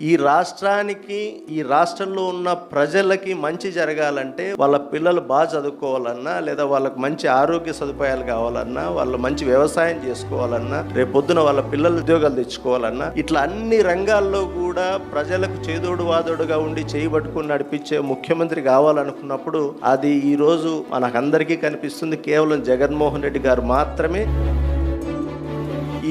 ఈ రాష్ట్రానికి, ఈ రాష్ట్రంలో ఉన్న ప్రజలకి మంచి జరగాలంటే వాళ్ళ పిల్లలు బాగా చదువుకోవాలన్నా, లేదా వాళ్ళకి మంచి ఆరోగ్య సదుపాయాలు కావాలన్నా, వాళ్ళు మంచి వ్యవసాయం చేసుకోవాలన్నా, రేపొద్దున వాళ్ళ పిల్లలు ఉద్యోగాలు తెచ్చుకోవాలన్నా, ఇట్లా అన్ని రంగాల్లో కూడా ప్రజలకు చేదోడు వాదోడుగా ఉండి చేయబట్టుకుని నడిపించే ముఖ్యమంత్రి కావాలనుకున్నప్పుడు అది ఈరోజు మనకందరికీ కనిపిస్తుంది. కేవలం జగన్మోహన్ రెడ్డి గారు మాత్రమే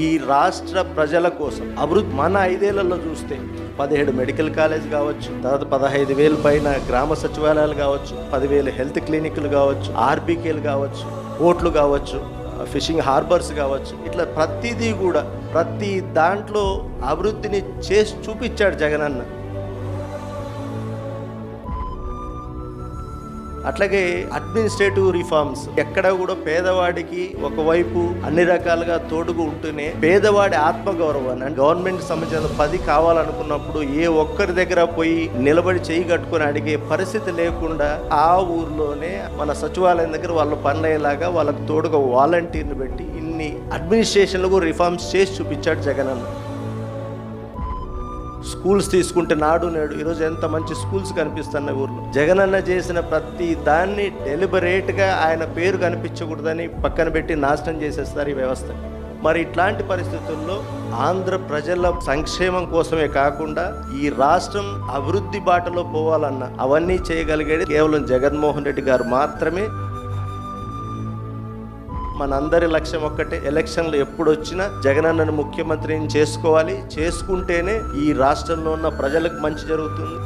ఈ రాష్ట్ర ప్రజల కోసం అభివృద్ధి. మన 5 ఏళ్లలో చూస్తే 17 మెడికల్ కాలేజ్ కావచ్చు, తర్వాత 15,000 పైన గ్రామ సచివాలయాలు కావచ్చు, 10,000 హెల్త్ క్లినిక్లు కావచ్చు, ఆర్బీకేలు కావచ్చు, పోర్ట్లు కావచ్చు, ఫిషింగ్ హార్బర్స్ కావచ్చు, ఇట్లా ప్రతిదీ కూడా ప్రతి దాంట్లో అభివృద్ధిని చేసి చూపించాడు జగనన్న. అట్లాగే అడ్మినిస్ట్రేటివ్ రిఫార్మ్స్, ఎక్కడ కూడా పేదవాడికి ఒకవైపు అన్ని రకాలుగా తోడుగా ఉంటూనే పేదవాడి ఆత్మగౌరవాన్ని, గవర్నమెంట్ సంబంధించిన 10 కావాలనుకున్నప్పుడు ఏ ఒక్కరి దగ్గర పోయి నిలబడి చేయి కట్టుకొని అడిగే పరిస్థితి లేకుండా ఆ ఊర్లోనే మన సచివాలయం దగ్గర వాళ్ళ పనులయ్యేలాగా వాళ్ళకు తోడుగా వాలంటీర్ని పెట్టి ఇన్ని అడ్మినిస్ట్రేషన్లకు రిఫార్మ్స్ చేసి చూపించాడు జగనన్న. స్కూల్స్ తీసుకుంటే నాడు నేడు ఈరోజు ఎంత మంచి స్కూల్స్ కనిపిస్తున్నాయి ఊర్లో. జగనన్న చేసిన ప్రతి దాన్ని డెలిబరేట్గా ఆయన పేరు కనిపించకూడదని పక్కన పెట్టి నాశనం చేసేస్తారు ఈ వ్యవస్థ. మరి ఇట్లాంటి పరిస్థితుల్లో ఆంధ్ర ప్రజల సంక్షేమం కోసమే కాకుండా ఈ రాష్ట్రం అభివృద్ధి బాటలో పోవాలన్నా అవన్నీ చేయగలిగేది కేవలం జగన్మోహన్ రెడ్డి గారు మాత్రమే. మనందరి లక్ష్యం ఒక్కటే, ఎలక్షన్లు ఎప్పుడు వచ్చినా జగనన్నను ముఖ్యమంత్రిని చేసుకోవాలి. చేసుకుంటేనే ఈ రాష్ట్రంలో ఉన్న ప్రజలకు మంచి జరుగుతుంది.